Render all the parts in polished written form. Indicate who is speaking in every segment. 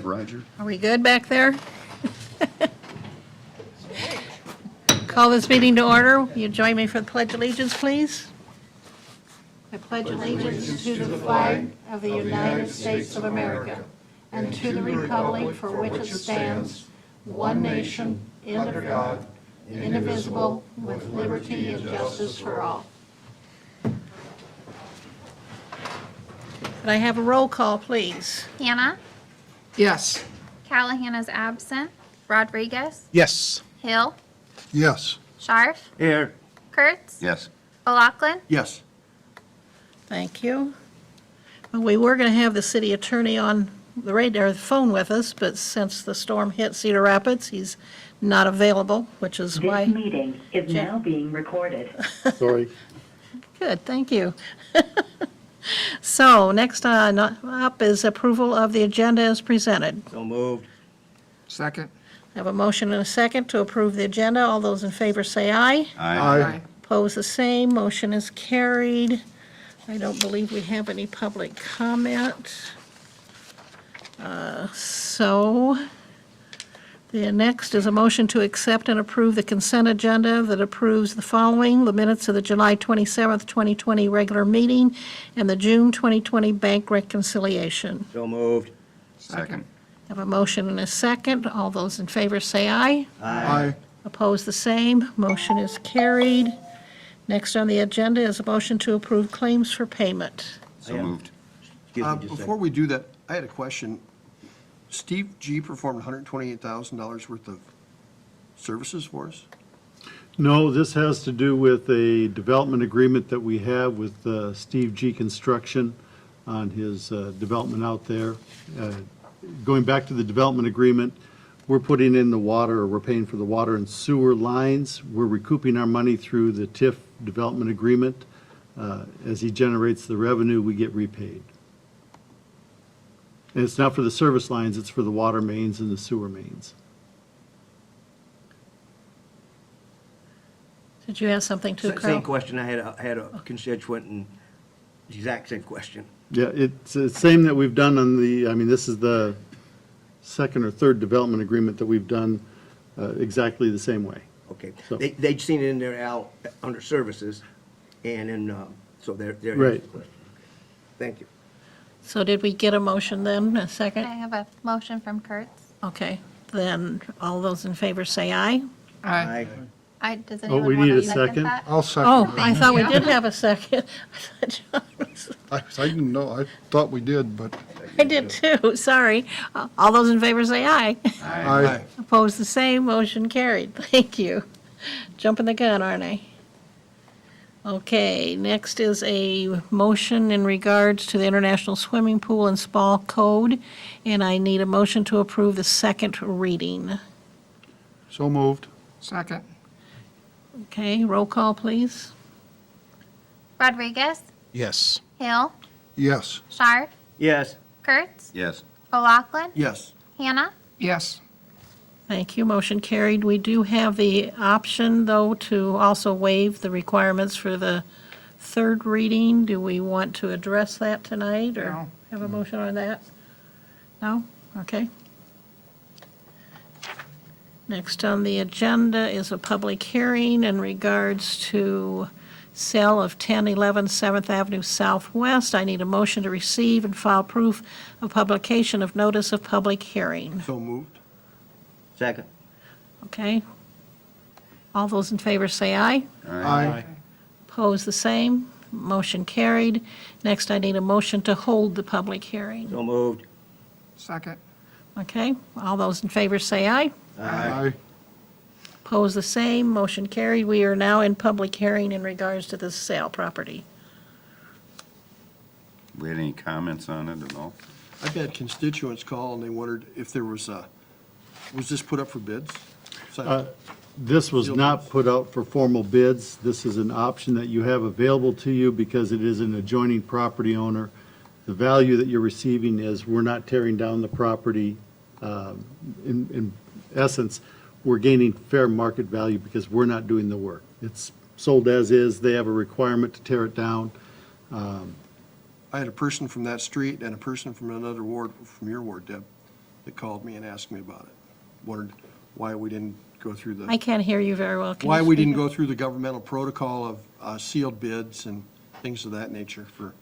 Speaker 1: Roger.
Speaker 2: Are we good back there? Call this meeting to order. You join me for the Pledge of Allegiance, please. I pledge allegiance to the flag of the United States of America and to the republic for which it stands, one nation, under God, indivisible, with liberty and justice for all. Could I have a roll call, please?
Speaker 3: Hannah.
Speaker 4: Yes.
Speaker 3: Callahan is absent. Rodriguez.
Speaker 4: Yes.
Speaker 3: Hill.
Speaker 5: Yes.
Speaker 3: Scharf.
Speaker 4: Here.
Speaker 3: Kurtz.
Speaker 1: Yes.
Speaker 3: O'Loughlin.
Speaker 5: Yes.
Speaker 2: Thank you. Well, we were going to have the city attorney on the radar, the phone with us, but since the storm hit Cedar Rapids, he's not available, which is why.
Speaker 6: This meeting is now being recorded.
Speaker 5: Sorry.
Speaker 2: Good, thank you. So, next on up is approval of the agenda as presented.
Speaker 4: So moved. Second.
Speaker 2: I have a motion and a second to approve the agenda. All those in favor say aye.
Speaker 5: Aye.
Speaker 2: Opposed, the same. Motion is carried. I don't believe we have any public comment. So, the next is a motion to accept and approve the consent agenda that approves the following: the minutes of the July 27th, 2020 regular meeting and the June 2020 bank reconciliation.
Speaker 4: So moved.
Speaker 1: Second.
Speaker 2: I have a motion and a second. All those in favor say aye.
Speaker 5: Aye.
Speaker 2: Opposed, the same. Motion is carried. Next on the agenda is a motion to approve claims for payment.
Speaker 1: So moved.
Speaker 4: Excuse me just a
Speaker 5: Before
Speaker 4: second.
Speaker 5: we do that, I had a question. Steve G. performed $128,000 worth of services for us?
Speaker 7: No, this has to do with a development agreement that we have with Steve G. Construction on his development out there. Going back to the development agreement, we're putting in the water, or we're paying for the water and sewer lines. We're recouping our money through the TIF development agreement. As he generates the revenue, we get repaid. And it's not for the service lines, it's for the water mains and the sewer mains.
Speaker 2: Did you have something to,
Speaker 4: Same
Speaker 2: Carl?
Speaker 4: question. I had a constituent and the exact same question.
Speaker 7: Yeah, it's the same that we've done on this is the second or third development agreement that we've done exactly the same way.
Speaker 4: Okay.
Speaker 7: So-
Speaker 4: They'd seen it in there, Al, under services, and then, so they're.
Speaker 7: Right.
Speaker 4: Thank you.
Speaker 2: So did we get a motion then, a second?
Speaker 3: I have a motion from Kurtz.
Speaker 2: Okay, then all those in favor say aye.
Speaker 4: Aye.
Speaker 3: Does
Speaker 7: Oh, we
Speaker 3: anyone
Speaker 7: need
Speaker 3: want
Speaker 7: a
Speaker 3: to second
Speaker 7: second?
Speaker 3: that?
Speaker 5: I'll second.
Speaker 2: Oh, I thought we did have a second.
Speaker 5: I didn't know, I thought we did, but.
Speaker 2: I did too, sorry. All those in favor say aye.
Speaker 5: Aye.
Speaker 2: Opposed, the same, motion carried. Thank you. Jumping the gun, aren't I? Okay, next is a motion in regards to the International Swimming Pool and Spa Code, and I need a motion to approve the second reading.
Speaker 5: So moved.
Speaker 4: Second.
Speaker 2: Okay, roll call, please.
Speaker 3: Rodriguez.
Speaker 5: Yes.
Speaker 3: Hill.
Speaker 5: Yes.
Speaker 3: Scharf.
Speaker 4: Yes.
Speaker 3: Kurtz.
Speaker 1: Yes.
Speaker 3: O'Loughlin.
Speaker 5: Yes.
Speaker 3: Hannah.
Speaker 4: Yes.
Speaker 2: Thank you, motion carried. We do have the option, though, to also waive the requirements for the third reading. Do we want to address that tonight, or
Speaker 4: No.
Speaker 2: have a motion on that? No? Okay. Next on the agenda is a public hearing in regards to sale of 1011 7th Avenue Southwest. I need a motion to receive and file proof of publication of notice of public hearing.
Speaker 5: So moved.
Speaker 4: Second.
Speaker 2: Okay? All those in favor say aye.
Speaker 5: Aye.
Speaker 2: Opposed, the same. Motion carried. Next, I need a motion to hold the public hearing.
Speaker 4: So moved. Second.
Speaker 2: Okay? All those in favor say aye.
Speaker 5: Aye.
Speaker 2: Opposed, the same. Motion carried. We are now in public hearing in regards to this sale property.
Speaker 1: We had any comments on it at all?
Speaker 5: I've had constituents call and they wondered if there was this put up for bids?
Speaker 7: This was not put out for formal bids. This is an option that you have available to you because it is an adjoining property owner. The value that you're receiving is, we're not tearing down the property. In essence, we're gaining fair market value because we're not doing the work. It's sold as is. They have a requirement to tear it down.
Speaker 5: I had a person from that street and a person from another ward, from your ward, Deb, that called me and asked me about it. Wondered why we didn't go through
Speaker 2: I
Speaker 5: the,
Speaker 2: can't hear you very well. Can
Speaker 5: why
Speaker 2: you
Speaker 5: we
Speaker 2: speak
Speaker 5: didn't
Speaker 2: up?
Speaker 5: go through the governmental protocol of sealed bids and things of that nature for,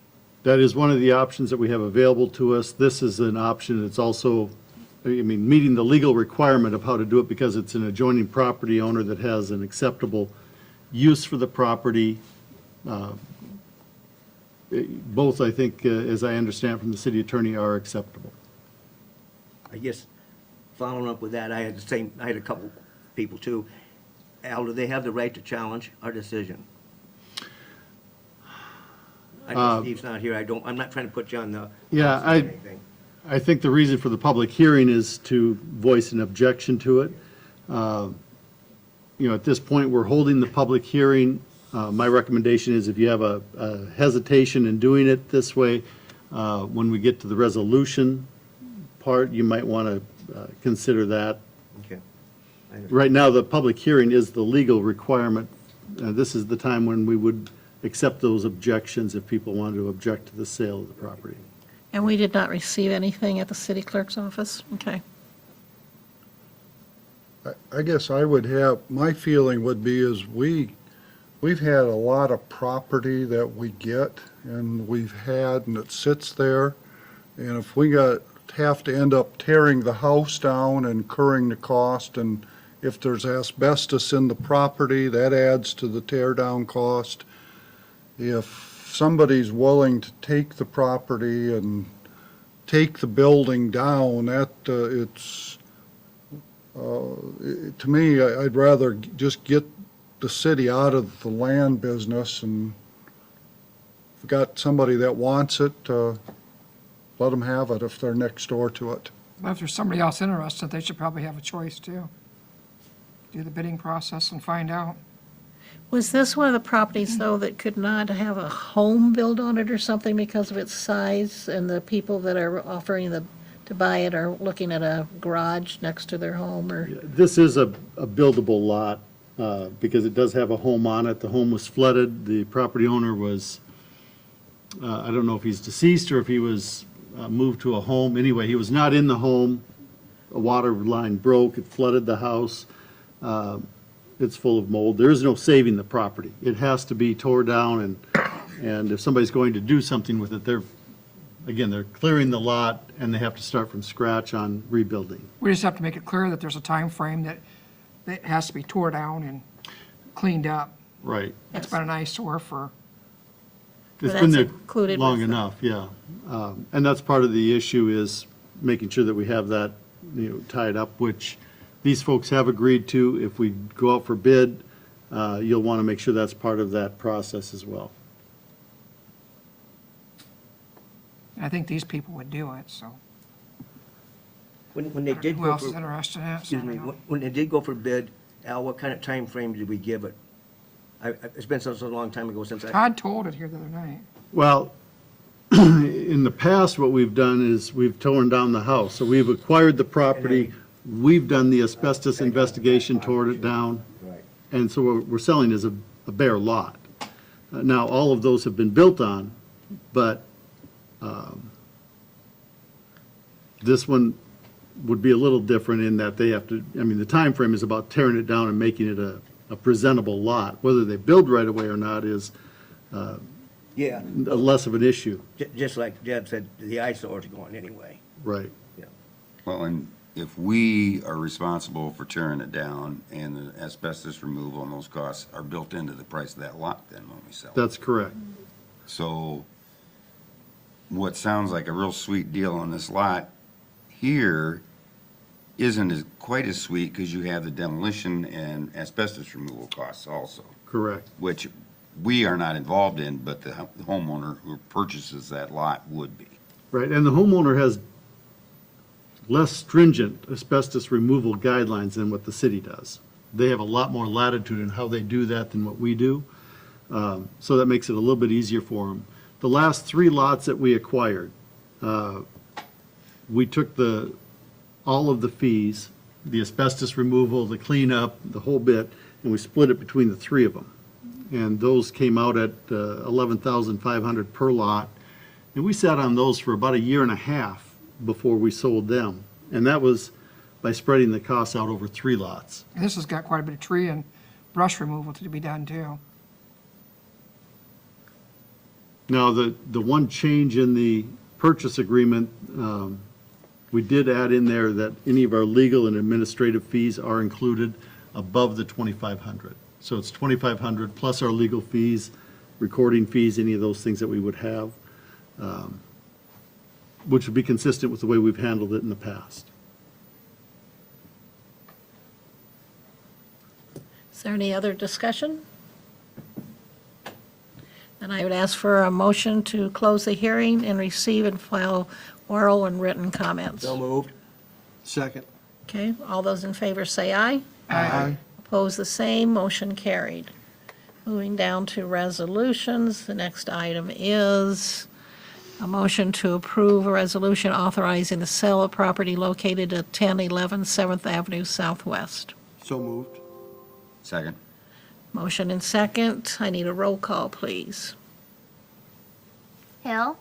Speaker 7: That is one of the options that we have available to us. This is an option. It's also, I mean, meeting the legal requirement of how to do it because it's an adjoining property owner that has an acceptable use for the property. Both, I think, as I understand from the city attorney, are acceptable.
Speaker 4: I guess, following up with that, I had a couple people too. Al, do they have the right to challenge our decision? I know Steve's not here, I'm not trying to put you on the.
Speaker 7: Yeah,
Speaker 4: anything.
Speaker 7: I think the reason for the public hearing is to voice an objection to it. At this point, we're holding the public hearing. My recommendation is if you have a hesitation in doing it this way, when we get to the resolution part, you might want to consider that.
Speaker 4: Okay.
Speaker 7: Right now, the public hearing is the legal requirement. This is the time when we would accept those objections if people wanted to object to the sale of the property.
Speaker 2: And we did not receive anything at the city clerk's office? Okay.
Speaker 8: I guess I would have, my feeling would be is we've had a lot of property that we get and it sits there. And if we have to end up tearing the house down and incurring the cost, and if there's asbestos in the property, that adds to the tear down cost. If somebody's willing to take the property and take the building down, to me, I'd rather just get the city out of the land business, and if we've got somebody that wants it, let them have it if they're next door to it.
Speaker 9: But if there's somebody else interested, they should probably have a choice too. Do the bidding process and find out.
Speaker 2: Was this one of the properties, though, that could not have a home built on it or something because of its size, and the people that are offering to buy it are looking at a garage next to their home, or?
Speaker 7: This is a buildable lot because it does have a home on it. The home was flooded. The property owner was, I don't know if he's deceased or if he was moved to a home. Anyway, he was not in the home. A water line broke. It flooded the house. It's full of mold. There is no saving the property. It has to be tore down, and if somebody's going to do something with it, they're clearing the lot, and they have to start from scratch on rebuilding.
Speaker 9: We just have to make it clear that there's a time frame that it has to be tore down and cleaned up.
Speaker 7: Right.
Speaker 9: It's been an eyesore for,
Speaker 7: It's
Speaker 2: That's
Speaker 7: been there
Speaker 2: included
Speaker 7: long
Speaker 2: with the-
Speaker 7: enough, yeah. And that's part of the issue is making sure that we have that, tied up, which these folks have agreed to. If we go out for bid, you'll want to make sure that's part of that process as well.
Speaker 9: I think these people would do it, so.
Speaker 4: When they did
Speaker 9: Who
Speaker 4: go
Speaker 9: else is
Speaker 4: for,
Speaker 9: interested in it?
Speaker 4: excuse me,
Speaker 9: So,
Speaker 4: when they did go for bid, Al, what kind of time frame did we give it? It's been such a long time ago since I,
Speaker 9: Todd told it here the other night.
Speaker 7: Well, in the past, what we've done is we've torn down the house. So we've acquired the property, we've done the asbestos investigation, tore it down,
Speaker 4: right.
Speaker 7: and so what we're selling is a bare lot. Now, all of those have been built on, but this one would be a little different in that they have to, the time frame is about tearing it down and making it a presentable lot. Whether they build right away or not is
Speaker 4: Yeah,
Speaker 7: less of an issue.
Speaker 4: just like Deb said, the eyesore's gone anyway.
Speaker 7: Right.
Speaker 4: Yeah.
Speaker 1: Well, and if we are responsible for tearing it down and the asbestos removal and those costs are built into the price of that lot then when we sell it.
Speaker 7: That's correct.
Speaker 1: So what sounds like a real sweet deal on this lot here isn't quite as sweet because you have the demolition and asbestos removal costs also,
Speaker 7: Correct.
Speaker 1: which we are not involved in, but the homeowner who purchases that lot would be.
Speaker 7: Right, and the homeowner has less stringent asbestos removal guidelines than what the city does. They have a lot more latitude in how they do that than what we do, so that makes it a little bit easier for them. The last 3 lots that we acquired, we took all of the fees, the asbestos removal, the cleanup, the whole bit, and we split it between the 3 of them. And those came out at $11,500 per lot. And we sat on those for about a year and a half before we sold them. And that was by spreading the costs out over 3 lots.
Speaker 9: And this has got quite a bit of tree and brush removal to be done too.
Speaker 7: Now, the one change in the purchase agreement, we did add in there that any of our legal and administrative fees are included above the 2,500. So it's 2,500 plus our legal fees, recording fees, any of those things that we would have, which would be consistent with the way we've handled it in the past.
Speaker 2: Is there any other discussion? Then I would ask for a motion to close the hearing and receive and file oral and written comments.
Speaker 4: So moved.
Speaker 5: Second.
Speaker 2: Okay, all those in favor say aye.
Speaker 5: Aye.
Speaker 2: Opposed, the same, motion carried. Moving down to resolutions, the next item is a motion to approve a resolution authorizing the sale of property located at 1011 7th Avenue Southwest.
Speaker 5: So moved.
Speaker 1: Second.
Speaker 2: Motion and second. I need a roll call, please.
Speaker 3: Hill,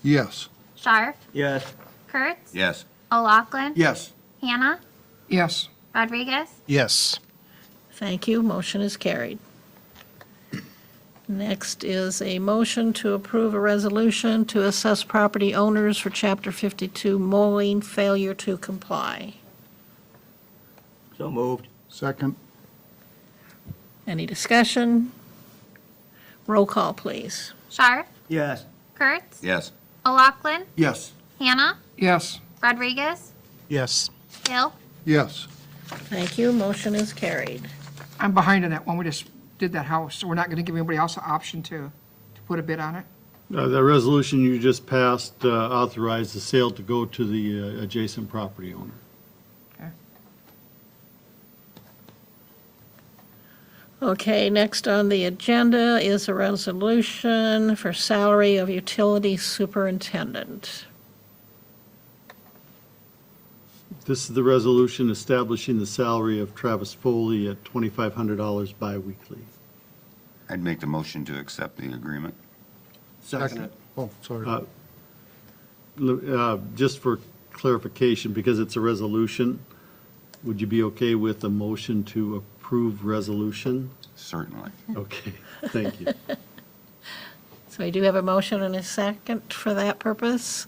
Speaker 8: Yes.
Speaker 3: Scharf,
Speaker 4: Yes.
Speaker 3: Kurtz,
Speaker 1: Yes.
Speaker 3: O'Loughlin,
Speaker 5: Yes.
Speaker 3: Hannah,
Speaker 9: Yes,
Speaker 3: Rodriguez,
Speaker 5: Yes.
Speaker 2: Thank you. Motion is carried. Next is a motion to approve a resolution to assess property owners for Chapter 52 mowing failure to comply.
Speaker 4: So moved.
Speaker 8: Second.
Speaker 2: Any discussion? Roll call, please.
Speaker 3: Scharf,
Speaker 4: Yes.
Speaker 3: Kurtz,
Speaker 1: Yes.
Speaker 3: O'Loughlin,
Speaker 5: Yes.
Speaker 3: Hannah,
Speaker 9: yes,
Speaker 3: Rodriguez,
Speaker 5: Yes.
Speaker 3: Hill,
Speaker 8: Yes.
Speaker 2: Thank you. Motion is carried.
Speaker 9: I'm behind on that one. We just did that house, so we're not gonna give anybody else an option to put a bid on it.
Speaker 7: The resolution you just passed authorized the sale to go to the adjacent property owner.
Speaker 2: Okay, next on the agenda is a resolution for salary of utility superintendent.
Speaker 7: This is the resolution establishing the salary of Travis Foley at $2,500 biweekly.
Speaker 1: I'd make the motion to accept the agreement.
Speaker 5: Second it.
Speaker 8: Oh, sorry.
Speaker 7: Just for clarification, because it's a resolution, would you be okay with a motion to approve resolution?
Speaker 1: Certainly.
Speaker 7: Okay, thank you.
Speaker 2: So I do have a motion and a second for that purpose.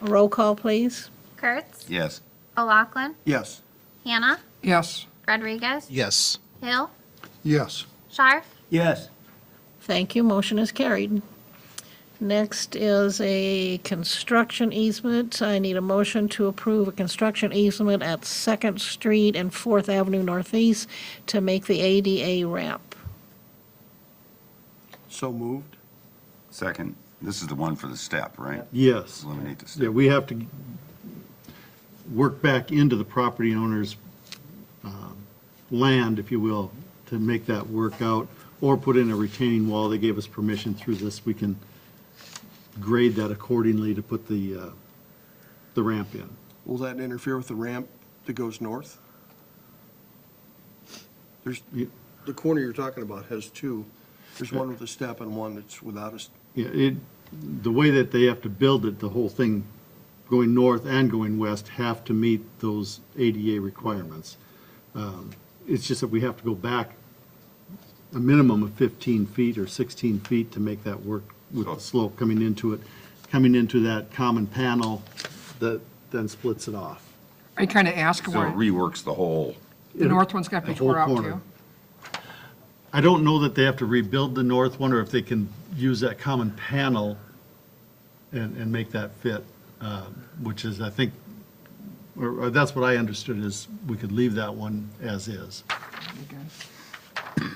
Speaker 2: A roll call, please.
Speaker 3: Kurtz,
Speaker 1: Yes.
Speaker 3: O'Loughlin,
Speaker 5: Yes.
Speaker 3: Hannah,
Speaker 9: Yes,
Speaker 3: Rodriguez,
Speaker 5: Yes.
Speaker 3: Hill,
Speaker 8: Yes.
Speaker 3: Scharf,
Speaker 4: Yes.
Speaker 2: Thank you, motion is carried. Next is a construction easement. I need a motion to approve a construction easement at 2nd Street and 4th Avenue Northeast to make the ADA ramp.
Speaker 5: So moved.
Speaker 1: Second. This is the one for the step, right?
Speaker 7: Yes.
Speaker 1: Eliminate the
Speaker 7: Yeah,
Speaker 1: step.
Speaker 7: we have to work back into the property owner's land, if you will, to make that work out, or put in a retaining wall. They gave us permission through this. We can grade that accordingly to put the ramp in.
Speaker 5: Will that interfere with the ramp that goes north? There's, the corner you're talking about has two. There's one with a step and one that's without a,
Speaker 7: Yeah, the way that they have to build it, the whole thing going north and going west have to meet those ADA requirements. It's just that we have to go back a minimum of 15 feet or 16 feet to make that work with the slope coming into it, coming into that common panel that then splits it off.
Speaker 9: I kind of asked
Speaker 1: So
Speaker 9: where
Speaker 1: it reworks the whole,
Speaker 9: the north one's got to be
Speaker 7: The whole
Speaker 9: tore out
Speaker 7: corner.
Speaker 9: too.
Speaker 7: I don't know that they have to rebuild the north one, or if they can use that common panel and make that fit, which is, I think, or that's what I understood, is we could leave that one as is.
Speaker 9: Okay.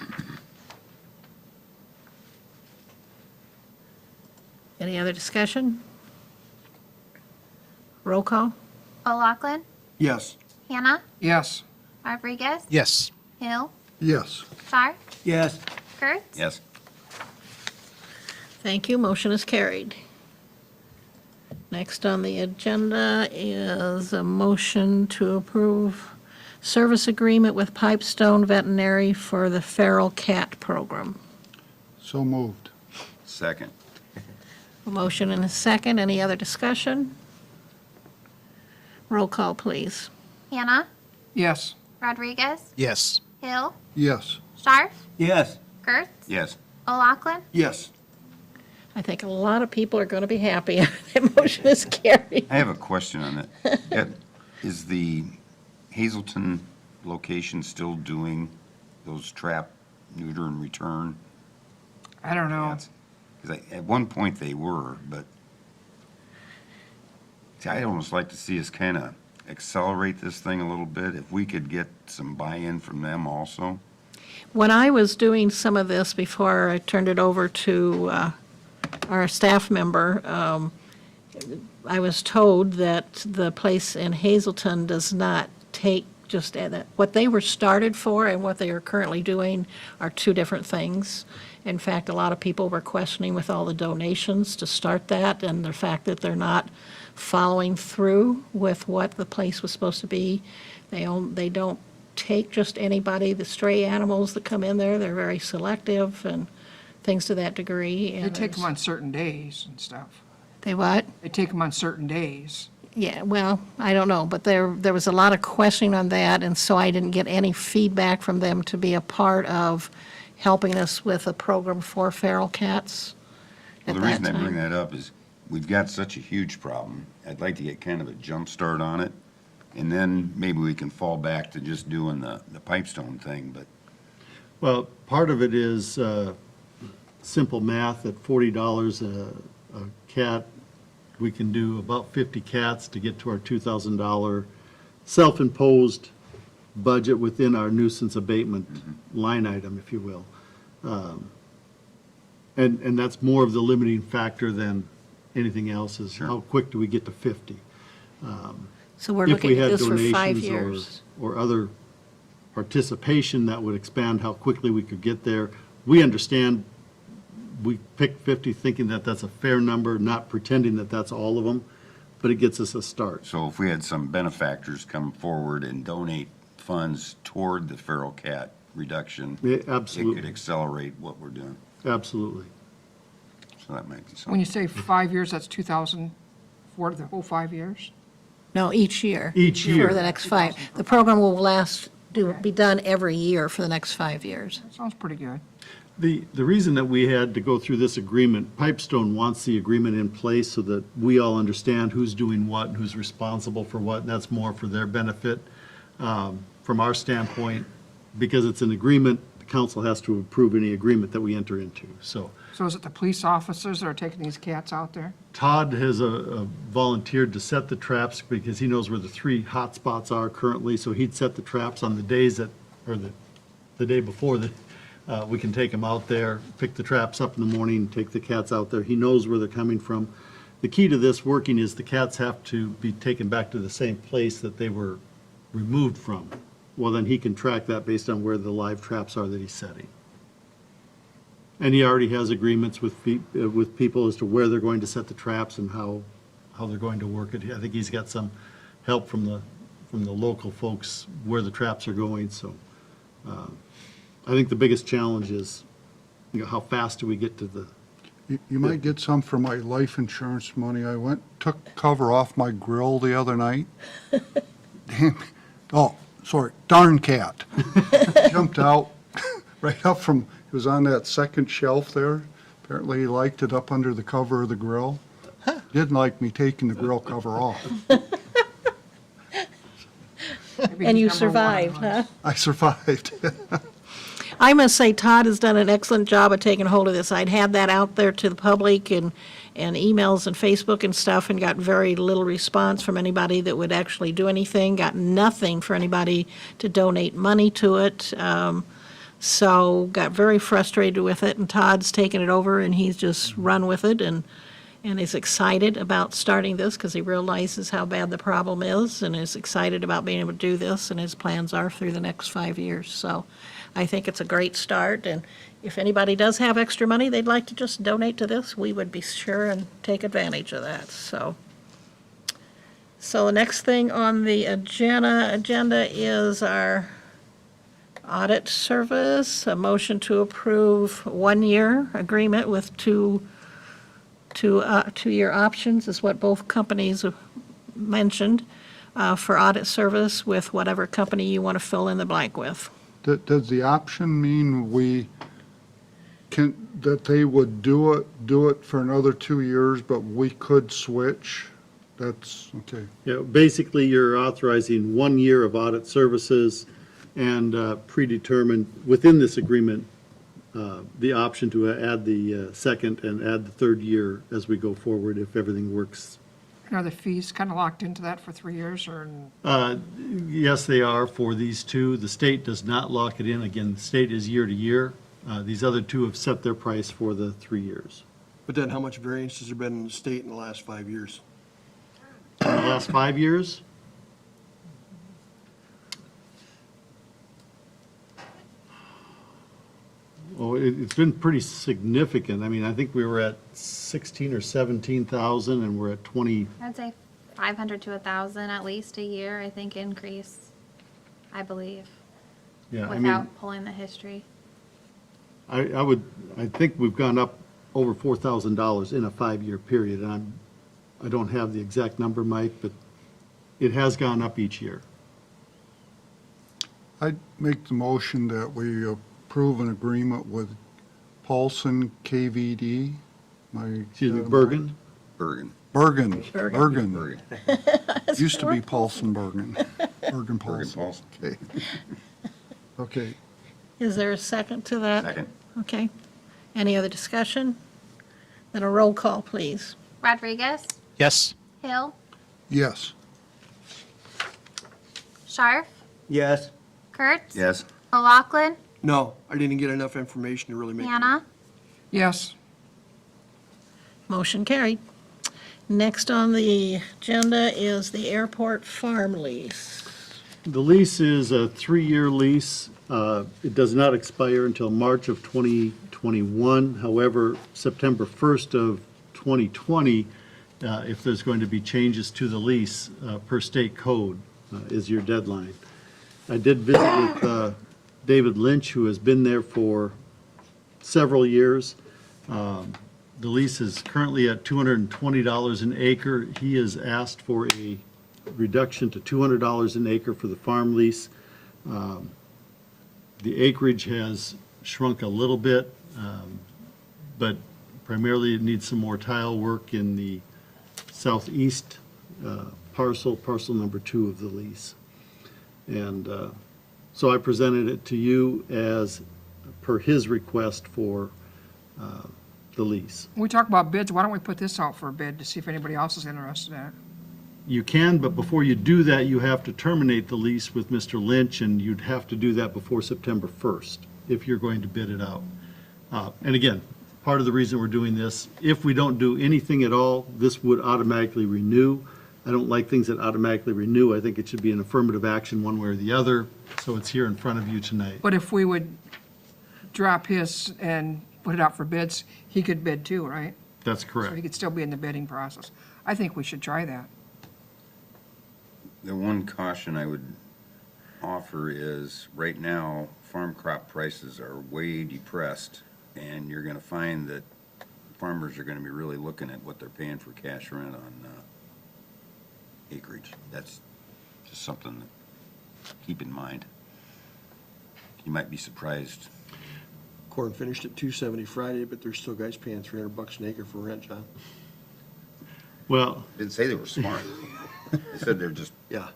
Speaker 2: Any other discussion? Roll call?
Speaker 3: O'Loughlin,
Speaker 5: yes.
Speaker 3: Hannah,
Speaker 9: Yes,
Speaker 3: Rodriguez,
Speaker 5: Yes.
Speaker 3: Hill,
Speaker 8: Yes.
Speaker 3: Scharf,
Speaker 4: Yes.
Speaker 3: Kurtz,
Speaker 1: yes.
Speaker 2: Thank you, motion is carried. Next on the agenda is a motion to approve service agreement with Pipestone Veterinary for the feral cat program.
Speaker 8: So moved.
Speaker 2: Roll call, please.
Speaker 3: Hannah,
Speaker 9: Yes.
Speaker 3: Rodriguez,
Speaker 5: Yes.
Speaker 3: Hill,
Speaker 8: Yes.
Speaker 3: Scharf,
Speaker 4: Yes,
Speaker 3: Kurtz,
Speaker 1: Yes.
Speaker 3: O'Loughlin,
Speaker 5: Yes.
Speaker 2: I think a lot of people are going to be happy. That motion is carried.
Speaker 1: I have a question on that. Is the Hazelton location still doing those trap, neuter, and return?
Speaker 9: I don't know.
Speaker 1: Because at one point they were, but see, I'd almost like to see us kind of accelerate this thing a little bit. If we could get some buy-in from them also.
Speaker 2: When I was doing some of this before I turned it over to our staff member, I was told that the place in Hazelton does not take just what they were started for and what they are currently doing are two different things. In fact, a lot of people were questioning with all the donations to start that and the fact that they're not following through with what the place was supposed to be. They don't take just anybody, the stray animals that come in there, they're very selective and things to that degree.
Speaker 9: They
Speaker 2: and
Speaker 9: take them
Speaker 2: there's-
Speaker 9: on certain days and stuff.
Speaker 2: They what?
Speaker 9: They take them on certain days.
Speaker 2: Yeah, well, I don't know, but there was a lot of questioning on that, and so I didn't get any feedback from them to be a part of helping us with a program for feral cats
Speaker 1: Well,
Speaker 2: at
Speaker 1: the reason
Speaker 2: that
Speaker 1: I bring
Speaker 2: time.
Speaker 1: that up is we've got such a huge problem. I'd like to get kind of a jump start on it. And then maybe we can fall back to just doing the pipestone thing, but
Speaker 7: Well, part of it is simple math. At $40 a cat, we can do about 50 cats to get to our $2,000 self-imposed budget within our nuisance abatement line item, if you will. And that's more of the limiting factor than anything else, is
Speaker 1: Sure.
Speaker 7: how quick do we get to 50?
Speaker 2: So we're
Speaker 7: If we
Speaker 2: looking at
Speaker 7: had
Speaker 2: this for 5
Speaker 7: donations
Speaker 2: years.
Speaker 7: or other participation, that would expand how quickly we could get there. We understand, we picked 50 thinking that that's a fair number, not pretending that that's all of them, but it gets us a start.
Speaker 1: so if we had some benefactors come forward and donate funds toward the feral cat reduction,
Speaker 7: Yeah,
Speaker 1: it could
Speaker 7: absolutely,
Speaker 1: accelerate what we're doing.
Speaker 7: absolutely.
Speaker 1: So that might be
Speaker 9: When
Speaker 1: something.
Speaker 9: you say 5 years, that's 2,000 for the whole 5 years?
Speaker 2: No, each year.
Speaker 7: Each year.
Speaker 2: For the next 5. The program will be done every year for the next 5 years.
Speaker 9: That sounds pretty good.
Speaker 7: The reason that we had to go through this agreement, Pipestone wants the agreement in place so that we all understand who's doing what, and who's responsible for what, and that's more for their benefit. From our standpoint, because it's an agreement, the council has to approve any agreement that we enter into. So
Speaker 9: So is it the police officers that are taking these cats out there?
Speaker 7: Todd has volunteered to set the traps because he knows where the 3 hot spots are currently, so he'd set the traps on the days that, or the day before that, we can take them out there, pick the traps up in the morning, take the cats out there. He knows where they're coming from. The key to this working is the cats have to be taken back to the same place that they were removed from. Well, then he can track that based on where the live traps are that he's setting. And he already has agreements with people as to where they're going to set the traps and how they're going to work it. I think he's got some help from the local folks where the traps are going, so. I think the biggest challenge is, how fast do we get to the,
Speaker 8: You might get some for my life insurance money. I took cover off my grill the other night. Darn cat. Jumped out right up from, it was on that second shelf there. Apparently he liked it up under the cover of the grill. Didn't like me taking the grill cover off.
Speaker 9: Maybe
Speaker 2: And you
Speaker 9: he's number one
Speaker 2: survived,
Speaker 9: on
Speaker 2: huh?
Speaker 9: the
Speaker 8: I survived.
Speaker 2: I must say Todd has done an excellent job of taking hold of this. I'd had that out there to the public and emails and Facebook and stuff and got very little response from anybody that would actually do anything, got nothing for anybody to donate money to it. So got very frustrated with it, and Todd's taken it over and he's just run with it and is excited about starting this because he realizes how bad the problem is and is excited about being able to do this, and his plans are through the next 5 years. So I think it's a great start, and if anybody does have extra money they'd like to just donate to this, we would be sure and take advantage of that. So the next thing on the agenda is our audit service, a motion to approve 1-year agreement with two-year options is what both companies have mentioned. for audit service with whatever company you want to fill in the blank with.
Speaker 8: Does the option mean that they would do it for another 2 years, but we could switch? That's, okay.
Speaker 7: Yeah, basically, you're authorizing 1 year of audit services and predetermined within this agreement, the option to add the second and add the third year as we go forward if everything works.
Speaker 9: And are the fees kind of locked into that for 3 years, or?
Speaker 7: Yes, they are for these two. The state does not lock it in. Again, the state is year to year. These other two have set their price for the 3 years.
Speaker 5: But then how much variance has there been in the state in the last 5 years?
Speaker 7: In the last 5 years, well, it's been pretty significant. I mean, I think we were at 16 or 17,000 and we're at 20.
Speaker 3: I'd say 500 to 1,000 at least a year, I think, increase, I believe,
Speaker 7: Yeah, I mean,
Speaker 3: without pulling the history.
Speaker 7: I think we've gone up over $4,000 in a 5-year period. And I don't have the exact number, Mike, but it has gone up each year.
Speaker 8: I'd make the motion that we approve an agreement with Paulson KVD.
Speaker 7: Excuse me, Bergen?
Speaker 1: Bergen.
Speaker 8: Bergen.
Speaker 1: Bergen.
Speaker 8: Used to be Paulson Bergen. Bergen
Speaker 1: Bergen
Speaker 8: Paulson.
Speaker 1: Paulson.
Speaker 8: Okay. Okay.
Speaker 2: Is there a second to that?
Speaker 1: Second.
Speaker 2: Okay. Any other discussion? Then a roll call, please.
Speaker 3: Rodriguez,
Speaker 10: Yes.
Speaker 3: Hill,
Speaker 8: Yes.
Speaker 3: Scharf,
Speaker 4: Yes,
Speaker 3: Kurtz.
Speaker 1: Yes.
Speaker 2: McLaughlin,
Speaker 5: No, I didn't get enough information to really make.
Speaker 2: Hannah.
Speaker 9: Yes.
Speaker 2: Motion carried. Next on the agenda is the airport farm lease.
Speaker 7: The lease is a 3-year lease. It does not expire until March of 2021. However, September 1st of 2020, if there's going to be changes to the lease per state code, is your deadline. I did visit with David Lynch, who has been there for several years. The lease is currently at $220 an acre. He has asked for a reduction to $200 an acre for the farm lease. The acreage has shrunk a little bit, but primarily it needs some more tile work in the southeast parcel number 2 of the lease. And so I presented it to you as per his request for the lease.
Speaker 9: When we talk about bids, why don't we put this out for a bid to see if anybody else is interested in it?
Speaker 7: You can, but before you do that, you have to terminate the lease with Mr. Lynch, and you'd have to do that before September 1st if you're going to bid it out. And again, part of the reason we're doing this, if we don't do anything at all, this would automatically renew. I don't like things that automatically renew. I think it should be an affirmative action one way or the other, so it's here in front of you tonight.
Speaker 9: But if we would drop his and put it out for bids, he could bid too, right?
Speaker 7: That's
Speaker 9: So he
Speaker 7: correct.
Speaker 9: could still be in the bidding process. I think we should try that.
Speaker 1: The one caution I would offer is, right now, farm crop prices are way depressed, and you're gonna find that farmers are gonna be really looking at what they're paying for cash rent on acreage. That's just something to keep in mind. You might be surprised.
Speaker 5: Corn finished at $270 Friday, but there's still guys paying $300 an acre for rent, John.
Speaker 7: Well,
Speaker 1: Didn't say they were smart. They said they're just,
Speaker 5: Yeah.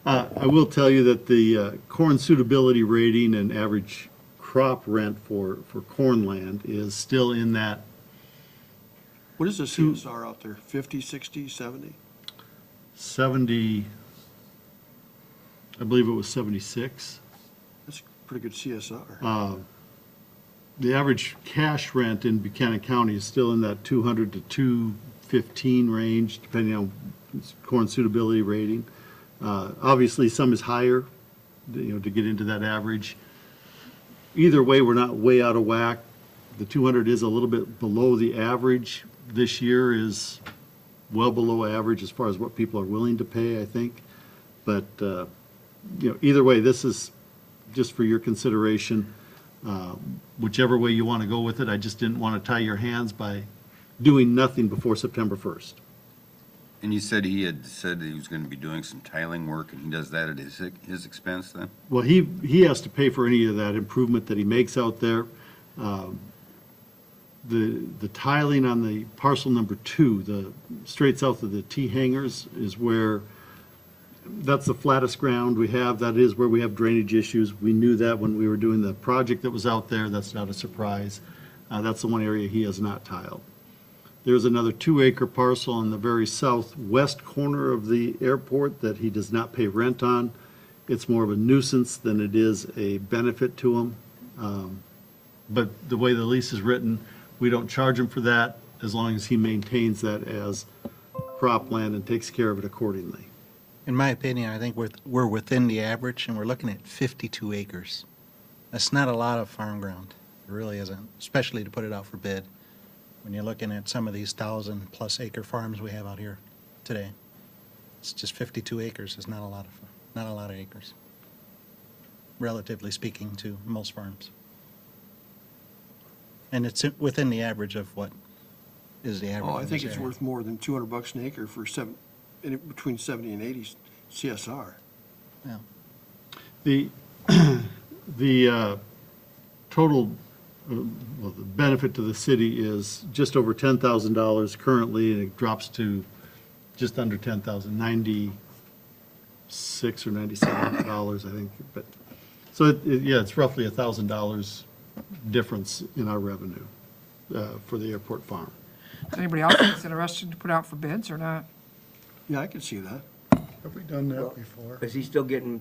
Speaker 7: I will tell you that the corn suitability rating and average crop rent for corn land is still in that
Speaker 5: What is the CSR out there? 50, 60, 70?
Speaker 7: 70, I believe it was 76.
Speaker 5: That's pretty good CSR.
Speaker 7: The average cash rent in Buchanan County is still in that 200 to 215 range, depending on corn suitability rating. Obviously, some is higher, to get into that average. Either way, we're not way out of whack. The 200 is a little bit below the average. This year is well below average as far as what people are willing to pay, I think. But, either way, this is just for your consideration. Whichever way you want to go with it, I just didn't want to tie your hands by doing nothing before September 1st.
Speaker 1: And you said he had said that he was going to be doing some tiling work, and he does that at his expense then?
Speaker 7: Well, he has to pay for any of that improvement that he makes out there. The tiling on the parcel number 2, the straight south of the T hangers, is where, that's the flattest ground we have. That is where we have drainage issues. We knew that when we were doing the project that was out there. That's not a surprise. That's the one area he has not tiled. There's another 2-acre parcel on the very southwest corner of the airport that he does not pay rent on. It's more of a nuisance than it is a benefit to him. But the way the lease is written, we don't charge him for that as long as he maintains that as cropland and takes care of it accordingly.
Speaker 10: In my opinion, I think we're within the average, and we're looking at 52 acres. That's not a lot of farm ground. It really isn't, especially to put it out for bid. When you're looking at some of these 1,000+ acre farms we have out here today, it's just 52 acres is not a lot of acres, relatively speaking to most farms. And it's within the average of what is the average.
Speaker 5: Oh, I
Speaker 10: in
Speaker 5: think
Speaker 10: this
Speaker 5: it's
Speaker 10: area.
Speaker 5: worth more than $200 an acre for between 70 and 80 CSR.
Speaker 10: Yeah.
Speaker 7: The total, well, the benefit to the city is just over $10,000 currently, and it drops to just under $10,000, $96 or $97, I think. But so yeah, it's roughly $1,000 difference in our revenue for the airport farm.
Speaker 9: Is anybody else that's interested to put out for bids or not?
Speaker 5: Yeah, I can see that.
Speaker 8: Have we done that before?
Speaker 4: Is he still getting,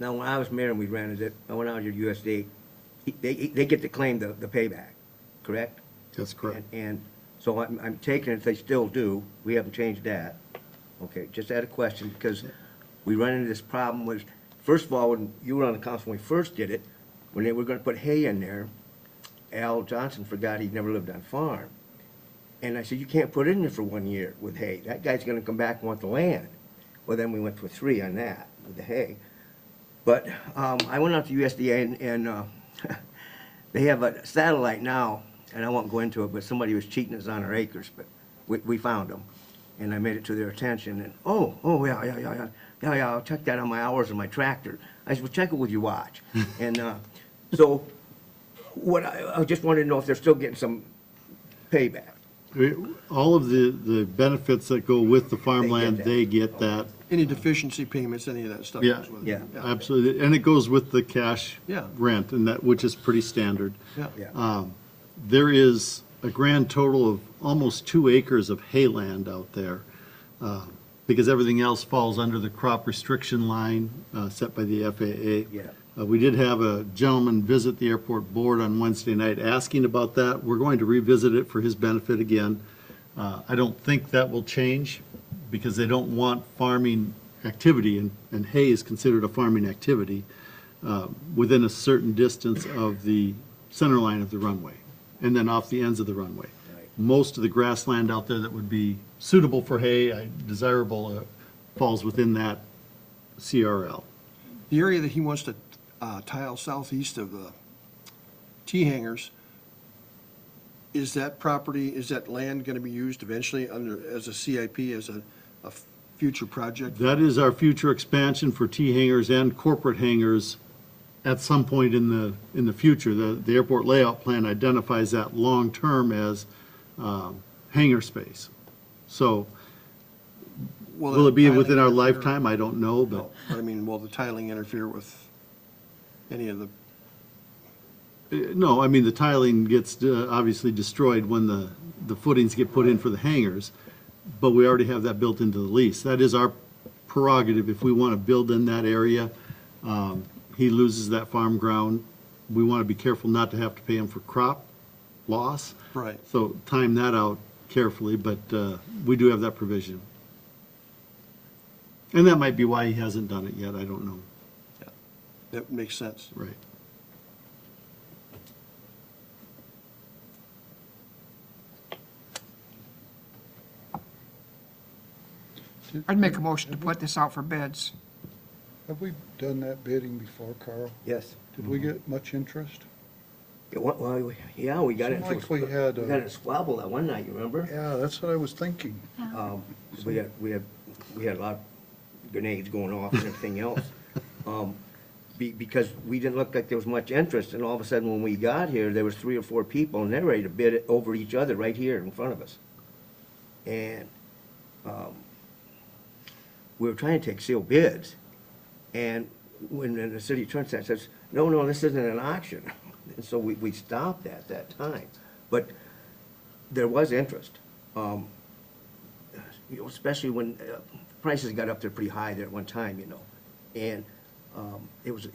Speaker 4: now, when I was mayor and we rented it, I went out to USDA, they get to claim the payback, correct?
Speaker 7: That's correct.
Speaker 4: And so I'm taking it, they still do, we haven't changed that. Okay, just had a question, because we run into this problem with, first of all, when you were on the council, when we first did it, when they were gonna put hay in there, Al Johnson forgot he'd never lived on a farm. And I said, you can't put it in there for 1 year with hay, that guy's gonna come back and want the land. Well, then we went for 3 on that, with the hay. But I went out to USDA and they have a satellite now, and I won't go into it, but somebody was cheating us on our acres, but we found them. And I made it to their attention, and, yeah, I'll check that on my hours of my tractor. I said, well, check it with your watch. And so what I just wanted to know if they're still getting some payback.
Speaker 7: All of the benefits that go with the farmland,
Speaker 4: that.
Speaker 7: they get that.
Speaker 5: Any deficiency payments, any of that stuff
Speaker 7: Yeah.
Speaker 5: goes with it.
Speaker 4: Yeah.
Speaker 7: Absolutely, and it goes with the cash
Speaker 5: Yeah.
Speaker 7: rent, and that, which is pretty standard.
Speaker 5: Yeah.
Speaker 4: Yeah.
Speaker 7: There is a grand total of almost 2 acres of hayland out there, because everything else falls under the crop restriction line set by the FAA.
Speaker 4: Yeah.
Speaker 7: We did have a gentleman visit the airport board on Wednesday night asking about that. We're going to revisit it for his benefit again. I don't think that will change, because they don't want farming activity, and hay is considered a farming activity, within a certain distance of the center line of the runway, and then off the ends of the runway.
Speaker 4: Right.
Speaker 7: Most of the grassland out there that would be suitable for hay, desirable, falls within that CRL.
Speaker 5: The area that he wants to tile southeast of the T-hangers, is that property, is that land going to be used eventually as a CIP, as a future project?
Speaker 7: That is our future expansion for T-hangers and corporate hangars at some point in the future. The airport layout plan identifies that long-term as hangar space. So will it be
Speaker 5: the
Speaker 7: within our
Speaker 5: tiling interfere-
Speaker 7: lifetime? I don't know, but
Speaker 5: No, but I mean, will the tiling interfere with any of the,
Speaker 7: no, I mean, the tiling gets obviously destroyed when the footings get put in for the hangars, but we already have that built into the lease. That is our prerogative. If we want to build in that area, he loses that farm ground. We want to be careful not to have to pay him for crop loss.
Speaker 5: right?
Speaker 7: So time that out carefully, but we do have that provision. And that might be why he hasn't done it yet. I don't know.
Speaker 5: That makes sense.
Speaker 7: Right.
Speaker 9: I'd make a motion to put this out for bids.
Speaker 8: Have we done that bidding before, Carl?
Speaker 4: Yes.
Speaker 8: Did we get much interest?
Speaker 4: Well, yeah, we got it.
Speaker 8: Seemed like we had,
Speaker 4: We got it squabble that one night, you remember?
Speaker 8: Yeah, that's what I was thinking.
Speaker 4: We had a lot of grenades going off and everything else. Because we didn't look like there was much interest, and all of a sudden, when we got here, there was 3 or 4 people, and they're ready to bid it over each other right here in front of us. And, we were trying to take sealed bids, and when the city attorney says, no, this isn't an auction. And so we stopped at that time. But there was interest. Especially when prices got up there pretty high there at one time, and it was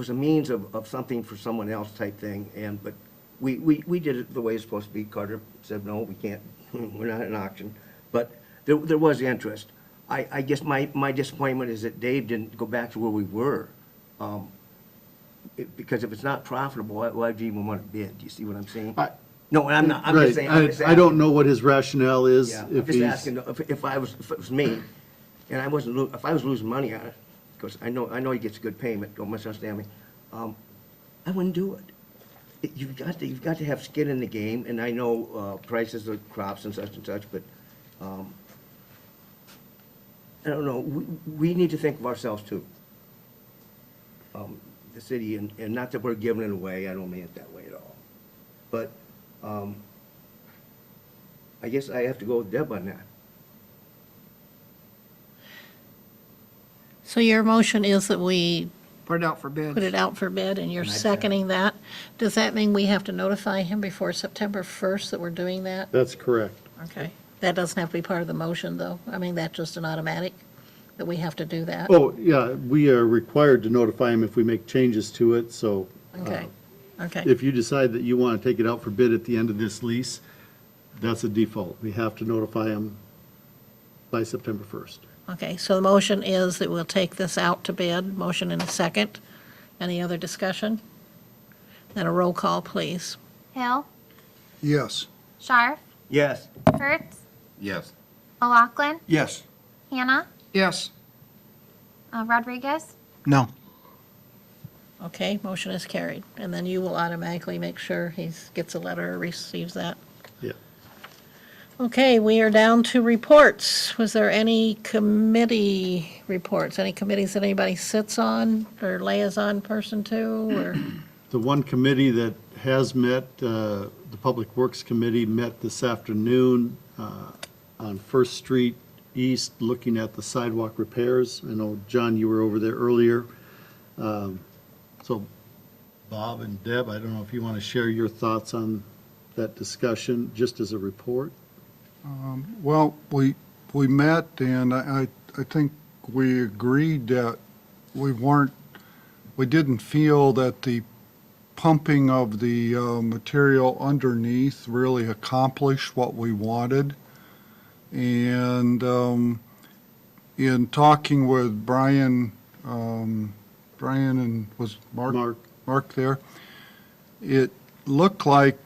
Speaker 4: a means of something for someone else type thing. But we did it the way it's supposed to be. Carter said, no, we can't. We're not an auction. But there was interest. I guess my disappointment is that Dave didn't go back to where we were. Because if it's not profitable, why do you even want to bid? Do you see what I'm saying? No, I'm not, I'm
Speaker 7: Right,
Speaker 4: just saying. I'm just
Speaker 7: I don't know what his rationale is.
Speaker 4: Yeah,
Speaker 7: if
Speaker 4: I'm just
Speaker 7: he's-
Speaker 4: asking, if it was me, and I wasn't, if I was losing money on it, because I know he gets good payment, don't misunderstand me, I wouldn't do it. You've got to have skin in the game, and I know, prices of crops and such, but, I don't know, we need to think of ourselves too. The city, and not that we're giving it away, I don't mean it that way at all. But, I guess I have to go with Deb on that.
Speaker 2: So your motion is that we
Speaker 9: Put it out for bids.
Speaker 2: put it out for bid, and you're
Speaker 4: And I
Speaker 2: seconding that? Does that mean we have to notify him before September 1st that we're doing that?
Speaker 7: That's correct.
Speaker 2: Okay. That doesn't have to be part of the motion, though? I mean, that's just an automatic, that we have to do that?
Speaker 7: Oh, yeah, we are required to notify him if we make changes to it, so.
Speaker 2: Okay, okay.
Speaker 7: If you decide that you want to take it out for bid at the end of this lease, that's a default. We have to notify him by September 1st.
Speaker 2: Okay, so the motion is that we'll take this out to bid. Motion in a second. Any other discussion? Then a roll call, please.
Speaker 3: Hill,
Speaker 8: Yes.
Speaker 3: Scharf,
Speaker 4: Yes.
Speaker 3: Kurtz,
Speaker 1: Yes.
Speaker 3: McLaughlin,
Speaker 5: Yes.
Speaker 3: Hannah,
Speaker 9: Yes,
Speaker 3: Rodriguez.
Speaker 10: No.
Speaker 2: Okay, motion is carried. And then you will automatically make sure he gets a letter or receives that.
Speaker 7: Yeah.
Speaker 2: Okay, we are down to reports. Was there any committee reports? Any committees that anybody sits on or liaison person to, or?
Speaker 7: The one committee that has met, the Public Works Committee met this afternoon on First Street East, looking at the sidewalk repairs. I know, John, you were over there earlier. So Bob and Deb, I don't know if you want to share your thoughts on that discussion, just as a report?
Speaker 8: Well, we met, and I think we agreed that we didn't feel that the pumping of the material underneath really accomplished what we wanted. And in talking with Brian and was Mark there, it looked like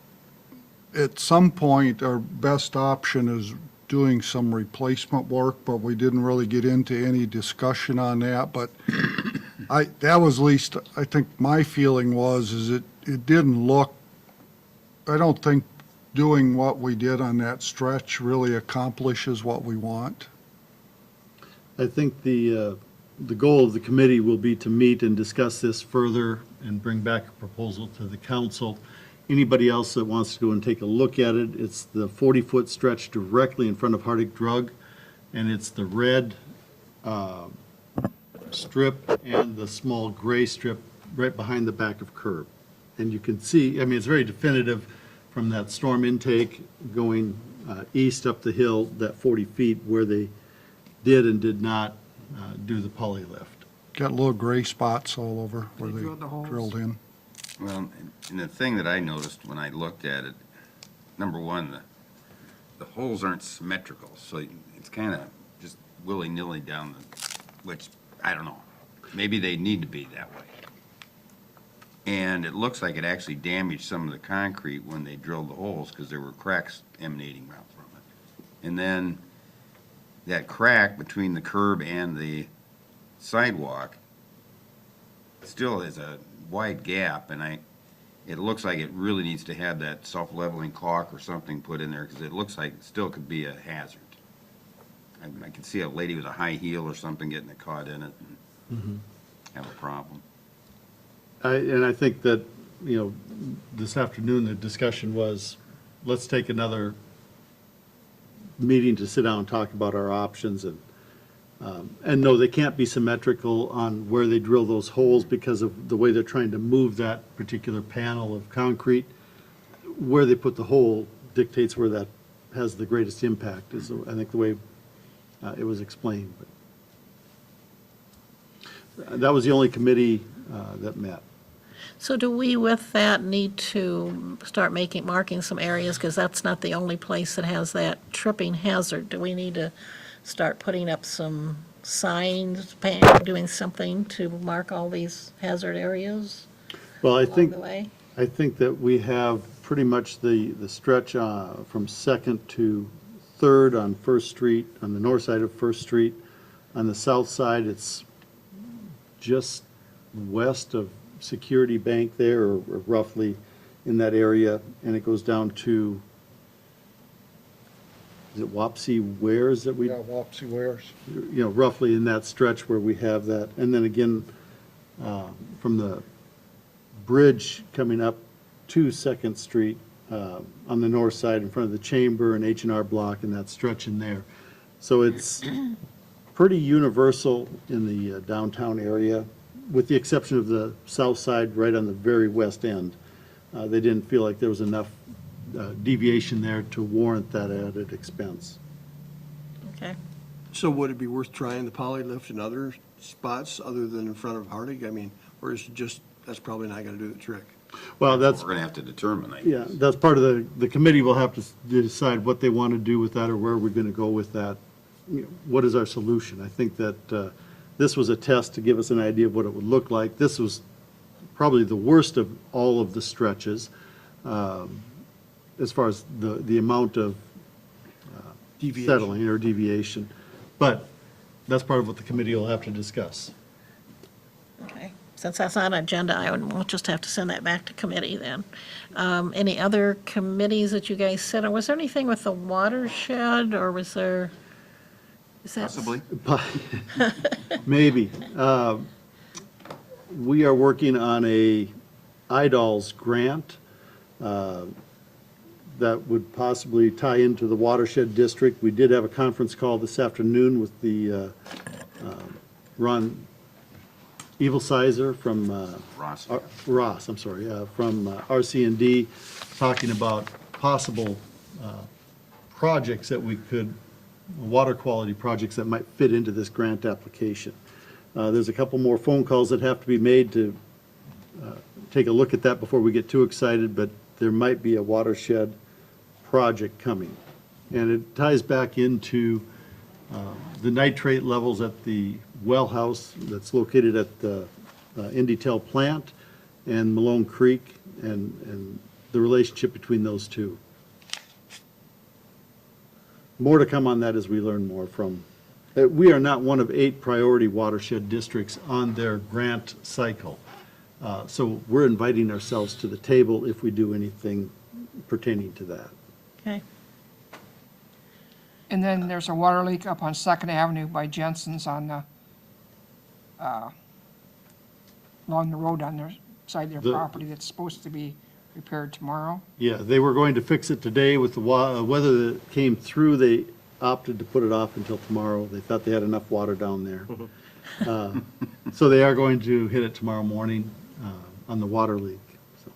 Speaker 8: at some point, our best option is doing some replacement work, but we didn't really get into any discussion on that. But that was at least, I think my feeling is it didn't look, I don't think doing what we did on that stretch really accomplishes what we want.
Speaker 7: I think the goal of the committee will be to meet and discuss this further and bring back a proposal to the council. Anybody else that wants to go and take a look at it, it's the 40-foot stretch directly in front of Hardick Drug, and it's the red strip and the small gray strip right behind the back of curb. And you can see, I mean, it's very definitive from that storm intake going east up the hill, that 40 feet where they did and did not do the poly lift.
Speaker 8: Got little gray spots all over where
Speaker 9: They
Speaker 8: they
Speaker 9: drilled the holes.
Speaker 8: drilled in.
Speaker 1: Well, and the thing that I noticed when I looked at it, number one, the holes aren't symmetrical, so it's kind of just willy-nilly down which, I don't know, maybe they need to be that way. And it looks like it actually damaged some of the concrete when they drilled the holes, because there were cracks emanating out from it. And then that crack between the curb and the sidewalk still is a wide gap, and it looks like it really needs to have that self-leveling caulk or something put in there, because it looks like it still could be a hazard. I can see a lady with a high heel or something getting caught in it and have a problem.
Speaker 7: And I think that, this afternoon, the discussion was, let's take another meeting to sit down and talk about our options, and no, they can't be symmetrical on where they drill those holes because of the way they're trying to move that particular panel of concrete. Where they put the hole dictates where that has the greatest impact, is, I think, the way it was explained. But that was the only committee that met.
Speaker 2: So do we, with that, need to start marking some areas, because that's not the only place that has that tripping hazard? Do we need to start putting up some signs, doing something to mark all these hazard areas
Speaker 7: Well, I
Speaker 2: along
Speaker 7: think,
Speaker 2: the way?
Speaker 7: I think that we have pretty much the stretch from Second to Third on First Street, on the north side of First Street. On the south side, it's just west of Security Bank there, or roughly in that area, and it goes down to, is it Wapsie Wares that we?
Speaker 8: Yeah, Wapsie Wares.
Speaker 7: Roughly in that stretch where we have that. And then again, from the bridge coming up to Second Street, on the north side in front of the Chamber and H&R Block, and that stretch in there. So it's pretty universal in the downtown area, with the exception of the south side right on the very west end. They didn't feel like there was enough deviation there to warrant that added expense.
Speaker 2: Okay.
Speaker 5: So would it be worth trying the poly lift in other spots other than in front of Harding? I mean, or is it just, that's probably not gonna do the trick?
Speaker 7: Well, that's,
Speaker 1: We're gonna have to determine, I
Speaker 7: yeah,
Speaker 1: guess.
Speaker 7: that's part of the committee will have to decide what they want to do with that, or where we're going to go with that. What is our solution? I think that this was a test to give us an idea of what it would look like. This was probably the worst of all of the stretches, as far as the amount of
Speaker 5: Deviation.
Speaker 7: settling or deviation. But that's part of what the committee will have to discuss.
Speaker 2: Okay. Since that's on agenda, we'll just have to send that back to committee then. Any other committees that you guys sit on? Was there anything with the watershed, or was there? Is that?
Speaker 1: Possibly.
Speaker 7: Maybe. We are working on a IDOLS grant that would possibly tie into the watershed district. We did have a conference call this afternoon with the Ron Evilsizer from
Speaker 1: Ross.
Speaker 7: Ross, I'm sorry, from RC&D, talking about possible projects that we could, water quality projects that might fit into this grant application. There's a couple more phone calls that have to be made to take a look at that before we get too excited, but there might be a watershed project coming. And it ties back into the nitrate levels at the well house that's located at the Indytel plant and Malone Creek, and the relationship between those two. More to come on that as we learn more from. We are not one of 8 priority watershed districts on their grant cycle. So we're inviting ourselves to the table if we do anything pertaining to that.
Speaker 2: Okay.
Speaker 9: And then there's a water leak up on Second Avenue by Jensen's on the, along the road on their side of their
Speaker 7: The-
Speaker 9: property that's supposed to be repaired tomorrow.
Speaker 7: Yeah, they were going to fix it today with the weather that came through. They opted to put it off until tomorrow. They thought they had enough water down there. So they are going to hit it tomorrow morning on the water leak. So,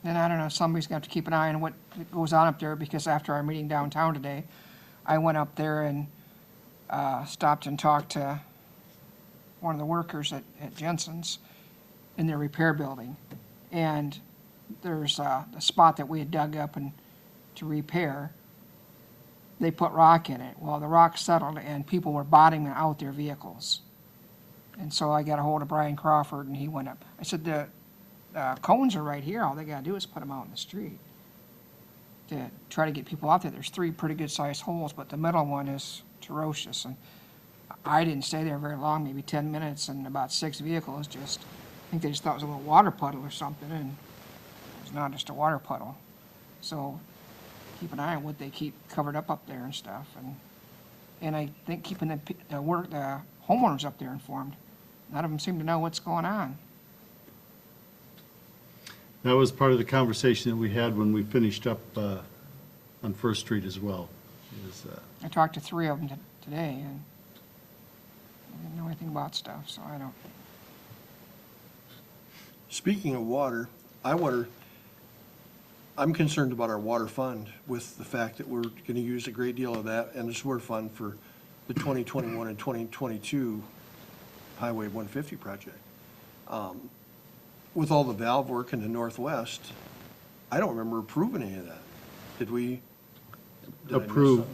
Speaker 9: And I don't know, somebody's got to keep an eye on what goes on up there, because after our meeting downtown today, I went up there and stopped and talked to one of the workers at Jensen's in their repair building. And there's a spot that we had dug up and to repair. They put rock in it. Well, the rock settled and people were bottoming out their vehicles. And so I got a hold of Brian Crawford and he went up. I said, the cones are right here. All they gotta do is put them out in the street to try to get people out there. There's 3 pretty good sized holes, but the middle one is atrocious. And I didn't stay there very long, maybe 10 minutes, and about 6 vehicles just think they just thought it was a little water puddle or something, and it's not just a water puddle. So keep an eye on what they keep covered up there and stuff, and I think keeping the homeowners up there informed. None of them seem to know what's going on.
Speaker 7: That was part of the conversation that we had when we finished up on First Street as well. is,
Speaker 9: I talked to 3 of them today, and they didn't know anything about stuff, so I don't.
Speaker 5: Speaking of water, I'm concerned about our water fund with the fact that we're going to use a great deal of that and the sewer fund for the 2021 and 2022 Highway 150 project. With all the valve work in the northwest, I don't remember approving any of that. Did we? Did I miss
Speaker 7: Approve.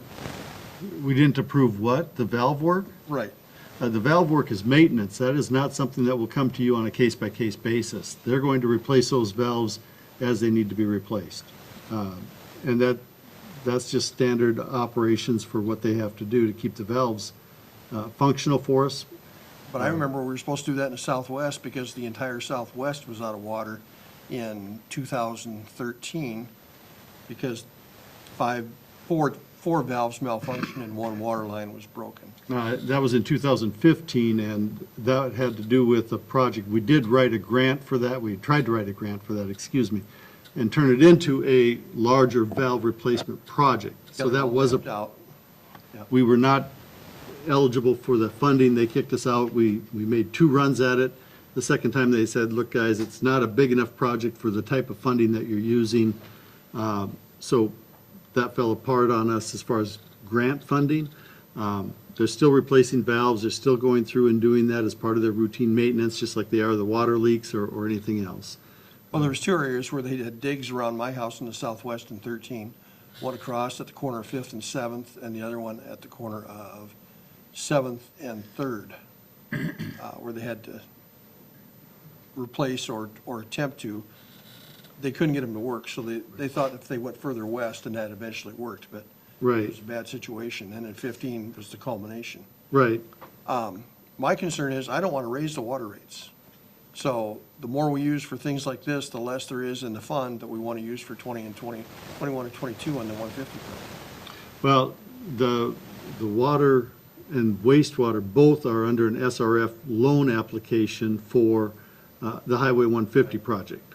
Speaker 5: something?
Speaker 7: We didn't approve what? The valve work?
Speaker 5: Right.
Speaker 7: The valve work is maintenance. That is not something that will come to you on a case-by-case basis. They're going to replace those valves as they need to be replaced. And that's just standard operations for what they have to do to keep the valves functional for us.
Speaker 5: But I remember we were supposed to do that in the southwest because the entire southwest was out of water in 2013 because four valves malfunctioned and 1 water line was broken.
Speaker 7: That was in 2015, and that had to do with a project. We did write a grant for that. We tried to write a grant for that, excuse me, and turn it into a larger valve replacement project. So
Speaker 5: Got it
Speaker 7: that
Speaker 5: all
Speaker 7: was
Speaker 5: mapped out.
Speaker 7: we were not eligible for the funding. They kicked us out. We made 2 runs at it. The second time they said, look, guys, it's not a big enough project for the type of funding that you're using. So that fell apart on us as far as grant funding. They're still replacing valves. They're still going through and doing that as part of their routine maintenance, just like they are the water leaks or anything else.
Speaker 5: Well, there was 2 areas where they had digs around my house in the southwest in 13. One across at the corner of 5th and 7th, and the other one at the corner of 7th and 3rd, where they had to replace or attempt to. They couldn't get them to work, so they thought if they went further west, and that eventually worked, but it
Speaker 7: Right,
Speaker 5: was a bad situation. And then 15 was the culmination.
Speaker 7: right.
Speaker 5: My concern is I don't want to raise the water rates. So the more we use for things like this, the less there is in the fund that we want to use for 21 and 22 on the 150 program.
Speaker 7: Well, the water and wastewater both are under an SRF loan application for the Highway 150 project.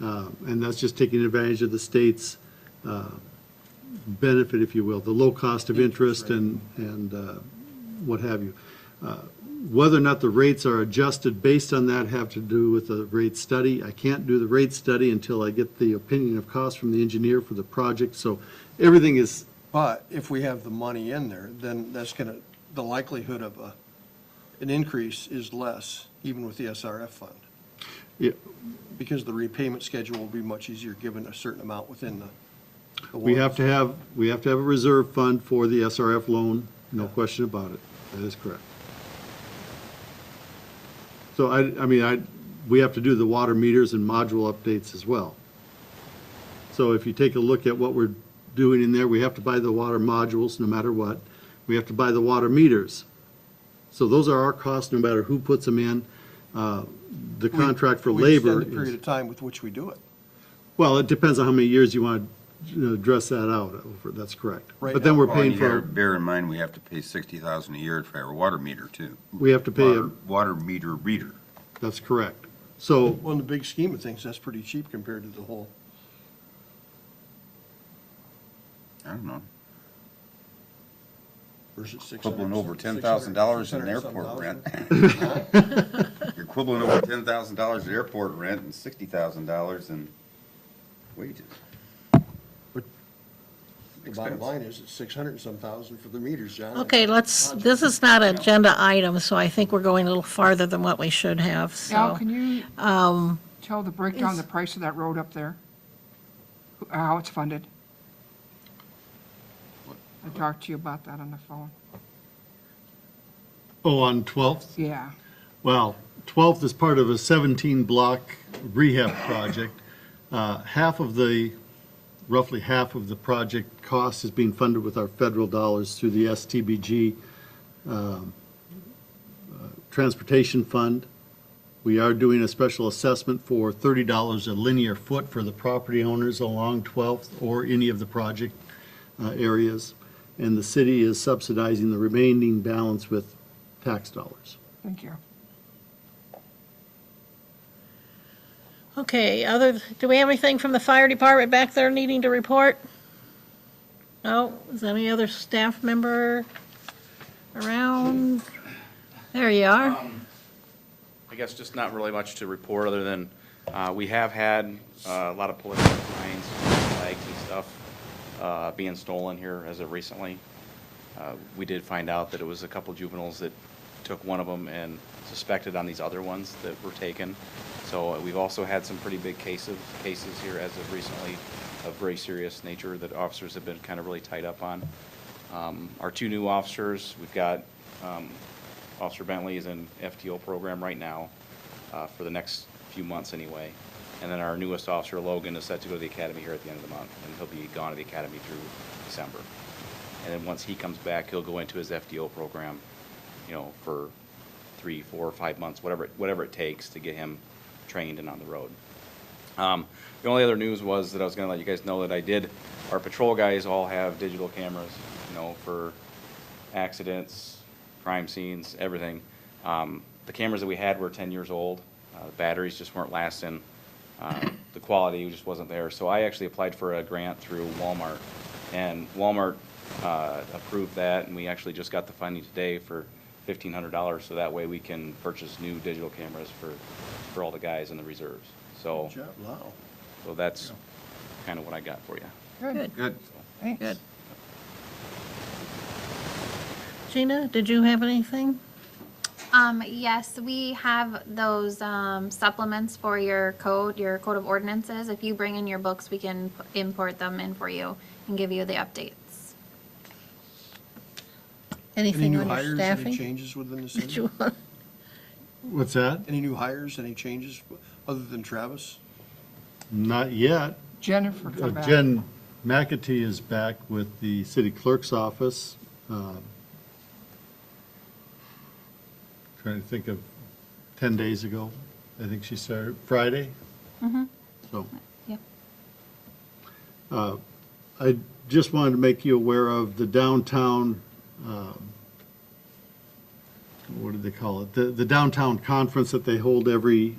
Speaker 7: And that's just taking advantage of the state's benefit, if you will, the low cost of interest and what have you. Whether or not the rates are adjusted based on that have to do with the rate study. I can't do the rate study until I get the opinion of cost from the engineer for the project. So everything is,
Speaker 5: But if we have the money in there, then that's going to, the likelihood of an increase is less, even with the SRF fund.
Speaker 7: yeah,
Speaker 5: Because the repayment schedule will be much easier given a certain amount within the
Speaker 7: we have to have a reserve fund for the SRF loan, no question about it. That is correct. So we have to do the water meters and module updates as well. So if you take a look at what we're doing in there, we have to buy the water modules no matter what. We have to buy the water meters. So those are our costs no matter who puts them in. The contract for
Speaker 5: We
Speaker 7: labor
Speaker 5: extend the period
Speaker 7: is,
Speaker 5: of time with which we do it.
Speaker 7: well, it depends on how many years you want to dress that out over. That's correct.
Speaker 5: Right
Speaker 7: But then
Speaker 5: now-
Speaker 7: we're
Speaker 1: Well, and
Speaker 7: paying
Speaker 1: you gotta
Speaker 7: for,
Speaker 1: bear in mind, we have to pay $60,000 a year for our water meter too.
Speaker 7: we have to pay,
Speaker 1: Water meter reader.
Speaker 7: that's correct. So,
Speaker 5: Well, in the big scheme of things, that's pretty cheap compared to the whole.
Speaker 1: I don't know.
Speaker 5: Versus 600.
Speaker 1: Equivalent over $10,000 in
Speaker 5: 600
Speaker 1: airport rent.
Speaker 5: $600,000.
Speaker 1: You're equivalent over $10,000 in airport rent and $60,000 in wages.
Speaker 5: The bottom line is it's 600 and some thousand for the meters, John.
Speaker 2: Okay, this is not an agenda item, so I think we're going a little farther than what we should have,
Speaker 9: Al,
Speaker 2: so.
Speaker 9: can you tell the breakdown, the price of that road up there? How it's funded? I talked to you about that on the phone.
Speaker 7: on 12th?
Speaker 9: Yeah.
Speaker 7: Well, 12th is part of a 17-block rehab project. Roughly half of the project cost is being funded with our federal dollars through the STBG Transportation Fund, We are doing a special assessment for $30 a linear foot for the property owners along 12th or any of the project areas. And the city is subsidizing the remaining balance with tax dollars.
Speaker 9: Thank you.
Speaker 2: Okay, do we have anything from the fire department back there needing to report? No, is any other staff member around? There you are.
Speaker 11: I guess just not really much to report, other than we have had a lot of political signs, flags and stuff being stolen here as of recently. We did find out that it was a couple juveniles that took one of them and suspected on these other ones that were taken. So we've also had some pretty big cases here as of recently of very serious nature that officers have been kind of really tied up on. Our two new officers, we've got Officer Bentley is in FTO program right now for the next few months anyway. And then our newest officer, Logan, is set to go to the academy here at the end of the month, and he'll be gone to the academy through December. And then once he comes back, he'll go into his FTO program, you know, for 3, 4, 5 months, whatever it takes to get him trained and on the road. The only other news was that I was going to let you guys know that our patrol guys all have digital cameras, you know, for accidents, crime scenes, everything. The cameras that we had were 10 years old. The batteries just weren't lasting. The quality just wasn't there. So I actually applied for a grant through Walmart, and Walmart approved that, and we actually just got the funding today for $1,500, so that way we can purchase new digital cameras for all the guys in the reserves. So,
Speaker 5: Wow.
Speaker 11: so that's kind of what I got for you.
Speaker 2: Good,
Speaker 1: Good.
Speaker 9: Thanks.
Speaker 2: good. Gina, did you have anything?
Speaker 3: Yes, we have those supplements for your code of ordinances. If you bring in your books, we can import them in for you and give you the updates.
Speaker 5: Any
Speaker 2: Anything
Speaker 5: new
Speaker 2: on your
Speaker 5: hires, any
Speaker 2: staffing?
Speaker 5: changes within the
Speaker 2: That
Speaker 5: city?
Speaker 2: you want?
Speaker 7: What's that?
Speaker 5: Any new hires, any changes other than Travis?
Speaker 7: Not yet.
Speaker 9: Jennifer, come back.
Speaker 7: Jen McAtee is back with the city clerk's office. Trying to think of 10 days ago, I think she started, Friday? So.
Speaker 3: Yep.
Speaker 7: I just wanted to make you aware of the downtown, what do they call it? The downtown conference that they hold every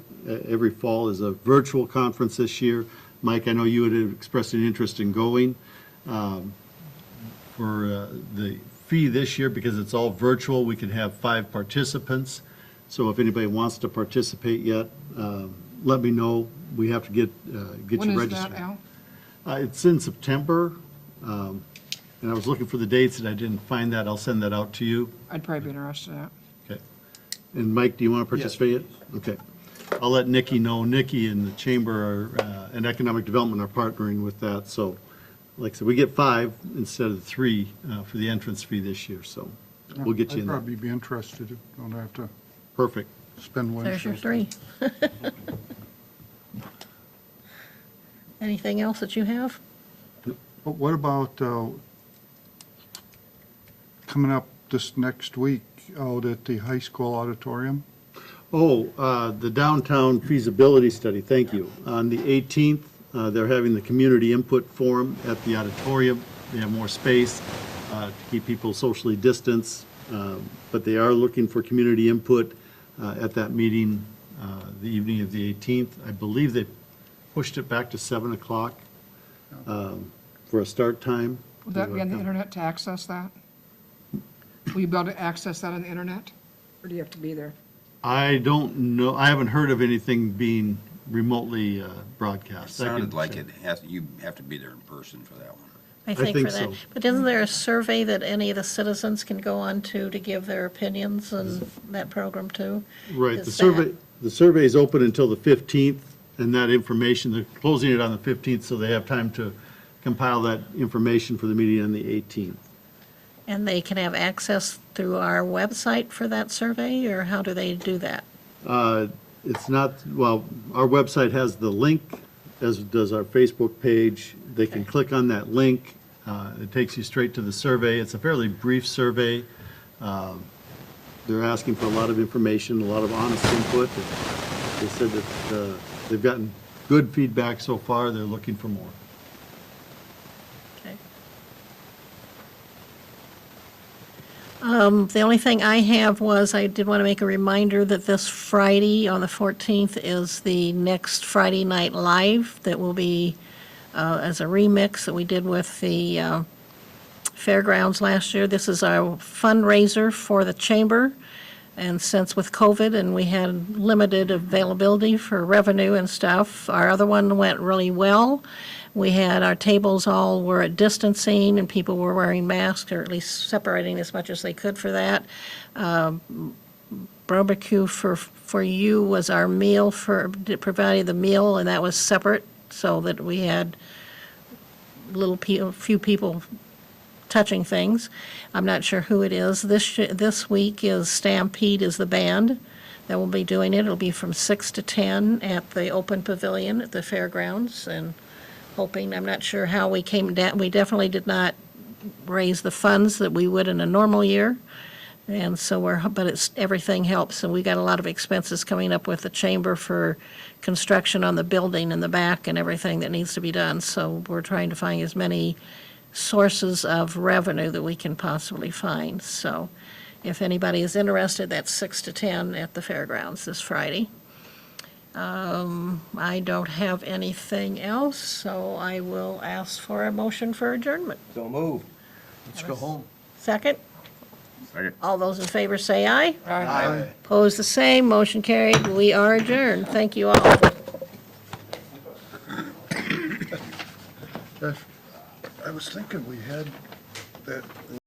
Speaker 7: fall is a virtual conference this year. Mike, I know you had expressed an interest in going. For the fee this year, because it's all virtual, we can have 5 participants. So if anybody wants to participate yet, let me know. We have to get
Speaker 9: When
Speaker 7: you
Speaker 9: is
Speaker 7: registered.
Speaker 9: that, Al?
Speaker 7: It's in September, and I was looking for the dates and I didn't find that. I'll send that out to you.
Speaker 9: I'd probably be interested in that.
Speaker 7: Okay. And Mike, do you want to
Speaker 5: Yes,
Speaker 7: participate? Okay. I'll let Nikki know. Nikki and the Chamber and Economic Development are partnering with that. So, like I said, we get 5 instead of 3 for the entrance fee this year, so we'll get you in
Speaker 8: I'd
Speaker 7: there.
Speaker 8: probably be interested. Don't have to
Speaker 7: Perfect.
Speaker 8: spend
Speaker 2: There's your
Speaker 8: windshield.
Speaker 2: 3. Anything else that you have?
Speaker 8: But what about coming up this next week out at the high school auditorium?
Speaker 7: Oh, the downtown feasibility study, thank you. On the 18th, they're having the community input forum at the auditorium. They have more space to keep people socially distanced, but they are looking for community input at that meeting the evening of the 18th. I believe they pushed it back to 7 o'clock for a start time.
Speaker 9: Will that be on the internet to access that? Will you be able to access that on the internet? Or do you have to be there?
Speaker 7: I don't know, I haven't heard of anything being remotely
Speaker 1: It
Speaker 7: broadcast. I
Speaker 1: sounded
Speaker 7: can
Speaker 1: like
Speaker 7: check.
Speaker 1: you have to be there in person for that one.
Speaker 2: I think
Speaker 7: think
Speaker 2: for that.
Speaker 7: so.
Speaker 2: But isn't there a survey that any of the citizens can go on to give their opinions and that program too?
Speaker 7: Right,
Speaker 2: Is
Speaker 7: the survey is open until the 15th, and that information, they're closing it on the 15th, so they have time to compile that information for the meeting on the 18th.
Speaker 2: And they can have access through our website for that survey, or how do they do that?
Speaker 7: It's not, well, our website has the link, as does our Facebook page. They can click on that link. It takes you straight to the survey. It's a fairly brief survey. They're asking for a lot of information, a lot of honest input. They said that they've gotten good feedback so far, they're looking for more.
Speaker 2: Okay. The only thing I have was, I did want to make a reminder that this Friday, on the 14th, is the next Friday Night Live that will be as a remix that we did with the fairgrounds last year. This is our fundraiser for the chamber. And since with COVID and we had limited availability for revenue and stuff, our other one went really well. We had, our tables all were at distancing and people were wearing masks, or at least separating as much as they could for that. Barbecue for you was our meal provided the meal, and that was separate, so that we had few people touching things. I'm not sure who it is. This week is Stampede is the band that will be doing it. It'll be from 6 to 10 at the open pavilion at the fairgrounds, and hoping, I'm not sure how we came down. We definitely did not raise the funds that we would in a normal year. And so but everything helps, and we got a lot of expenses coming up with the chamber for construction on the building in the back and everything that needs to be done. So we're trying to find as many sources of revenue that we can possibly find. So if anybody is interested, that's 6 to 10 at the fairgrounds this Friday. I don't have anything else, so I will ask for a motion for adjournment.
Speaker 4: So moved.
Speaker 5: Let's go home.
Speaker 2: Second?
Speaker 1: Second.
Speaker 2: All those in favor say aye.
Speaker 5: Aye.
Speaker 2: Opposed, the same. Motion carried. We are adjourned. Thank you all.
Speaker 8: I was thinking we had that